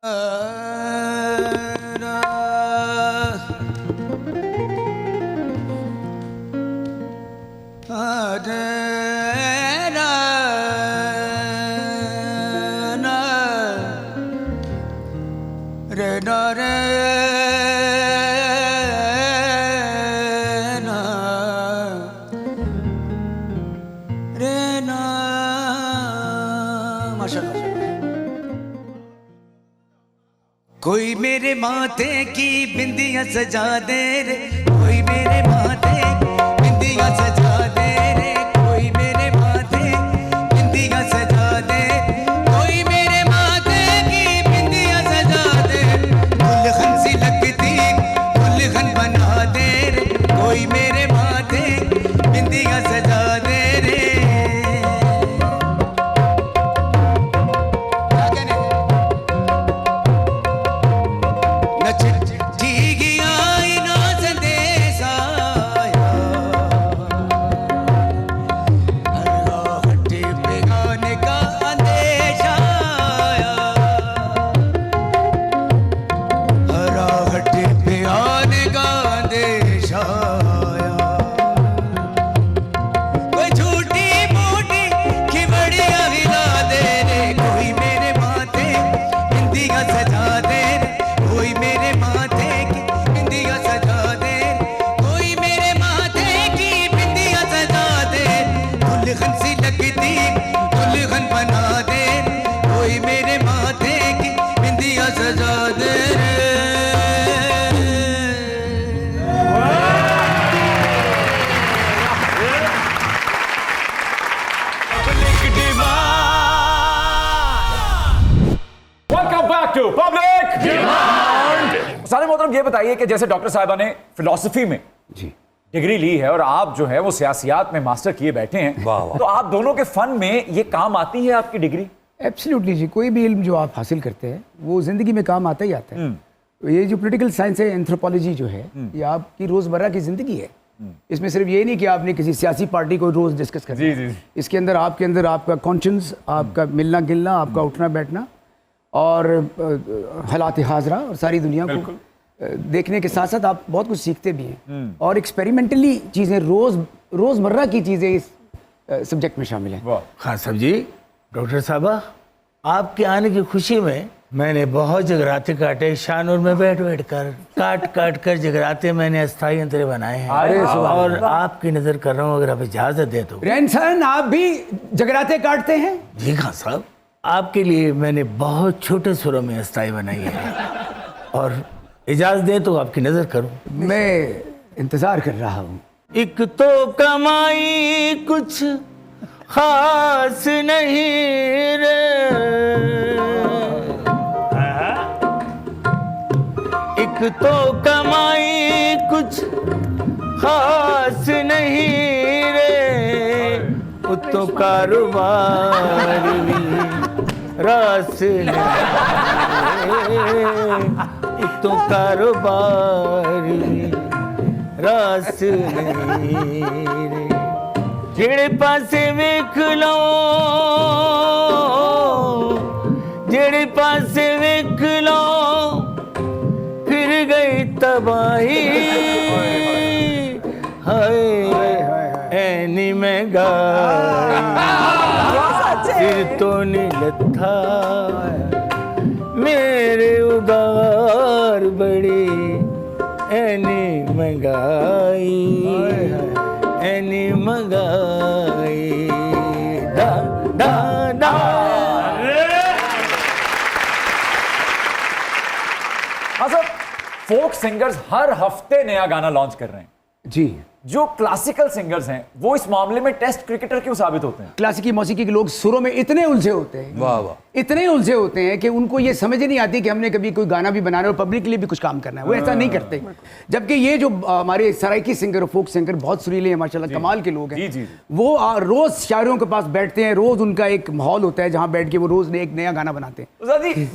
कोई मेरे माथे की बिंदियां सजा दे रे, कोई मेरे माथे बिंदियां सजा दे रे, कोई मेरे माथे बिंदियां सजा दे, कोई मेरे माथे की बिंदियां सजा दे, दुल्हन सी लगती दुल्हन बना दे रे, कोई मेरे माथे बिंदियां सजा दे रे। सारे मोहतरम ये बताइए कि जैसे डॉक्टर साहिबा ने फिलॉसफी में जी डिग्री ली है और आप जो है वो सियासियात में मास्टर किए बैठे हैं, तो आप दोनों के फन में ये काम आती है आपकी डिग्री? एब्सोल्युटली जी, कोई भी इल्म जो आप हासिल करते हैं वो जिंदगी में काम आता ही आता है। ये जो पॉलिटिकल साइंस है, एंथ्रोपोलॉजी जो है, ये आपकी रोजमर्रा की जिंदगी है। इसमें सिर्फ ये नहीं कि आपने किसी सियासी पार्टी को रोज डिस्कस करना है, इसके अंदर आपका कॉन्शियंस, आपका मिलना गिलना, आपका उठना बैठना और हालात हाजरा और सारी दुनिया को देखने के साथ साथ आप बहुत कुछ सीखते भी हैं और एक्सपेरिमेंटली चीज़ें रोज़मर्रा की चीज़ें इस सब्जेक्ट में शामिल हैं। खान साहब जी, डॉक्टर साहबा, आपके आने की खुशी में मैंने बहुत जगराते काटे, शानूर में बैठ कर काट कर जगराते मैंने अस्थायी अंतरे बनाए हैं। और आपकी नज़र कर रहा हूँ, अगर आप इजाज़त दे तो। रैनसन, आप भी जगराते काटते हैं? जी खान साहब, आपके लिए मैंने बहुत छोटे सुरों में अस्थायी बनाई है और इजाज़त दें तो आपकी नज़र करूं। मैं इंतज़ार कर रहा हूँ। एक तो कमाई कुछ खास नहीं रे, एक तो कमाई कुछ खास नहीं रे, वो तो कारोबार रास तो कारोबार रास नहीं, जेड़े पासे वेख लो, जेड़े पासे वेख लो, फिर गई तबाही, हाय ऐनी महंगाई, सिर तो नहीं लथा मेरे उदार बड़ी, ऐनी महंगाई, ऐनी महंगाई, दा दा दा। हाँ सर, फोक सिंगर्स हर हफ्ते नया गाना लॉन्च कर रहे हैं जी। जो क्लासिकल सिंगर्स हैं वो इस मामले में टेस्ट क्रिकेटर क्यों साबित होते हैं? क्लासिकी मौसीकी के लोग सुरों में इतने उलझे होते हैं, वाह वाह, इतने उलझे होते हैं कि उनको ये समझ नहीं आती कि हमने कभी कोई गाना भी बनाना है और पब्लिक के लिए भी कुछ काम करना है, वो ऐसा नहीं करते। जबकि ये जो हमारे सराइकी सिंगर, फोक सिंगर बहुत सुरीले हैं माशाल्लाह, कमाल के लोग हैं। वो रोज शायरों के पास बैठते हैं, रोज उनका एक माहौल होता है जहाँ बैठ के वो रोज एक नया गाना बनाते हैं।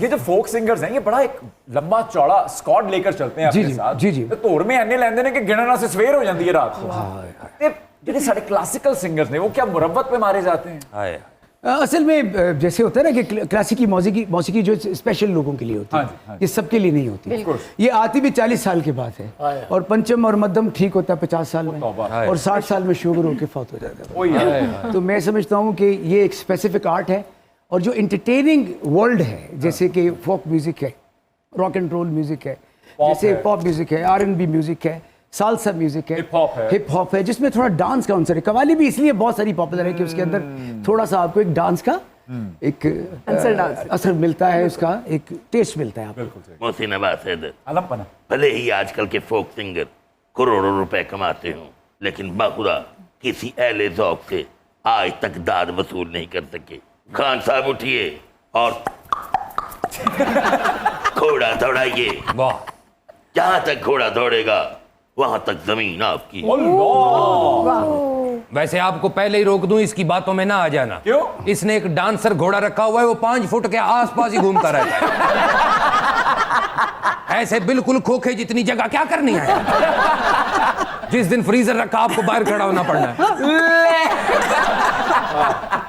ये जो फोक सिंगर्स हैं ये बड़ा एक लंबा चौड़ा स्क्वाड लेकर चलते हैं अपने साथ। जी जी, तोड़ में एने लेंदे ने कि गिनना से सवेर हो जाती है रात को। ਜਿਹੜੇ ਸਾਡੇ क्लासिकल सिंगर्स ने वो क्या मुरब्बत पे मारे जाते हैं? असल में जैसे होता है ना कि क्लासिकी मौसीकी जो स्पेशल लोगों के लिए होती है, हाँ जी। ये सबके लिए नहीं होती। ये आती भी 40 साल के बाद है, और पंचम और मध्यम ठीक होता है 50 साल में, और 60 साल में शुगर होकर फौत हो जाता है। तो मैं समझता हूँ कि ये एक स्पेसिफिक आर्ट है, और जो इंटरटेनिंग वर्ल्ड है, जैसे कि फोक म्यूजिक है, रॉक एंड रोल म्यूजिक है, जैसे पॉप म्यूजिक है, R&B म्यूजिक है, साल्सा म्यूजिक है, हिप हॉप है, जिसमें थोड़ा डांस का अंसर है। कव्वाली भी इसलिए बहुत सारी पॉपुलर है कि उसके अंदर थोड़ा सा आपको एक डांस का एक असर मिलता है, उसका एक टेस्ट मिलता है आपको। मोहसिन अब्बास हैदर, भले ही आजकल के फोक सिंगर करोड़ों रुपए कमाते हों, लेकिन बाखुदा किसी अहले ज़ौक़ से आज तक दाद वसूल नहीं कर सके। खान साहब उठिए और घोड़ा दौड़ाइए। जहां तक घोड़ा दौड़ेगा वहां तक जमीन आपकी। वैसे आपको पहले ही रोक दूं, इसकी बातों में ना आ जाना। क्यों? इसने एक डांसर घोड़ा रखा हुआ है, वो 5 फुट के आसपास ही घूमता रहता है। ऐसे बिल्कुल खोखे जितनी जगह क्या करनी है। जिस दिन फ्रीजर रखा आपको बाहर खड़ा होना पड़ना है।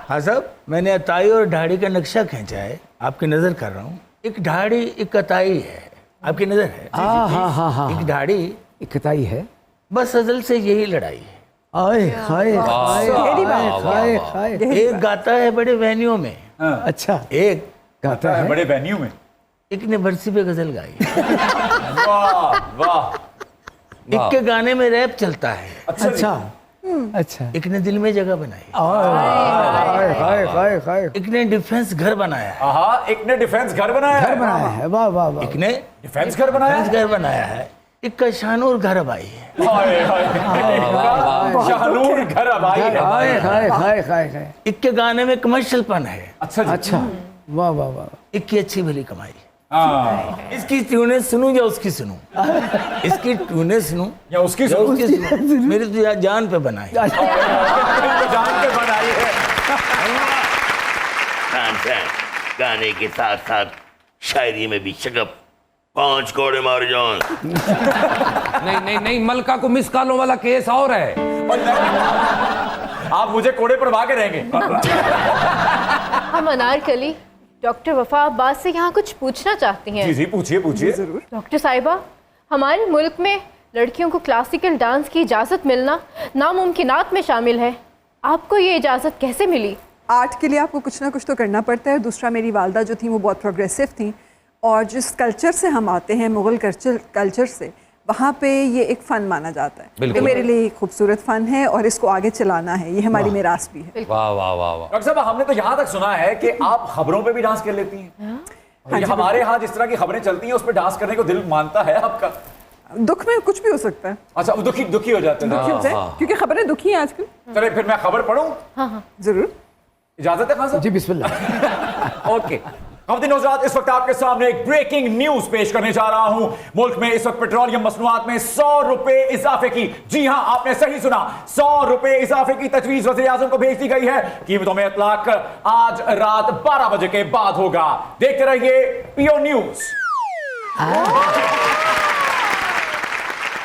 हाँ साहब, मैंने अताई और ढाड़ी का नक्शा खींचा है, आपकी नजर कर रहा हूँ। एक ढाड़ी एक कताई है, आपकी नजर है? हाँ, एक ढाड़ी एक कताई है। बस अजल से यही लड़ाई है। आए हाय हाय हाय हाय। एक गाता है बड़े वेन्यू में, अच्छा, एक गाता है बड़े वेन्यू में, एक ने बरसी पे गजल गाई। वाह वाह। एक के गाने में रैप चलता है। अच्छा अच्छा। एक ने दिल में जगह बनाई। हाय हाय हाय हाय। एक ने डिफेंस घर बनाया है। हाँ, एक ने डिफेंस घर बनाया घर बनाया है। वाह वाह वाह। एक ने डिफेंस घर बनाया डिफेंस घर बनाया है। एक का शानूर घर अब आई है। शाहनूर घर अब आई है। हाय हाय हाय हाय हाय। एक के गाने में कमर्शियलपन है। अच्छा जी। अच्छा, वाह वाह वाह। एक की अच्छी भली कमाई। हाँ। इसकी ट्यूने सुनूं या उसकी सुनूं? इसकी ट्यूने सुनूं या उसकी या उसकी सुनूं? मेरी तो जान पे बनाई। जान के बनाई है। खान साहब, गाने के साथ साथ शायरी में भी शगफ। 5 कोड़े मारे जान। नहीं नहीं नहीं, मलका को मिस कॉलों वाला केस और है। आप मुझे कोड़े पर भागे रहेंगे। हम अनारकली डॉक्टर वफा अब्बास से यहाँ कुछ पूछना चाहती हैं। जी जी, पूछिए पूछिए। डॉक्टर साहिबा, हमारे मुल्क में लड़कियों को क्लासिकल डांस की इजाज़त मिलना नामुमकिनात में शामिल है। आपको ये इजाज़त कैसे मिली? आर्ट के लिए आपको कुछ ना कुछ तो करना पड़ता है। दूसरा, मेरी वालदा जो थी वो बहुत प्रोग्रेसिव थी, और जिस कल्चर से हम आते हैं, मुग़ल कल्चर से, वहाँ पे ये एक फ़न माना जाता है। ये मेरे लिए एक खूबसूरत फ़न है और इसको आगे चलाना है, ये हमारी मिरास भी है। वाह वाह वाह वाह। डॉक्टर साहब, हमने तो यहाँ तक सुना है कि आप खबरों पे भी डांस कर लेती हैं। हाँ जी, हमारे यहाँ जिस तरह की खबरें चलती हैं उस पर डांस करने को दिल मानता है आपका? दुख में कुछ भी हो सकता है। अच्छा, वो दुखी हो जाते हैं। दुखी होते हैं क्योंकि खबरें दुखी हैं आजकल। चले फिर मैं खबर पढ़ूं? हाँ, जरूर। इजाजत है खान साहब? जी बिस्मिल्लाह। ओके। ख़वातीन हज़रात, इस वक्त आपके सामने एक ब्रेकिंग न्यूज पेश करने जा रहा हूं। मुल्क में इस वक्त पेट्रोलियम मसनूआत में 100 रुपए इजाफे की, जी हां आपने सही सुना, 100 रुपए इजाफे की तजवीज वज़ीर आज़म को भेज दी गई है। कीमतों में इतलाक आज रात 12 बजे के बाद होगा। देखते रहिए पीओ न्यूज।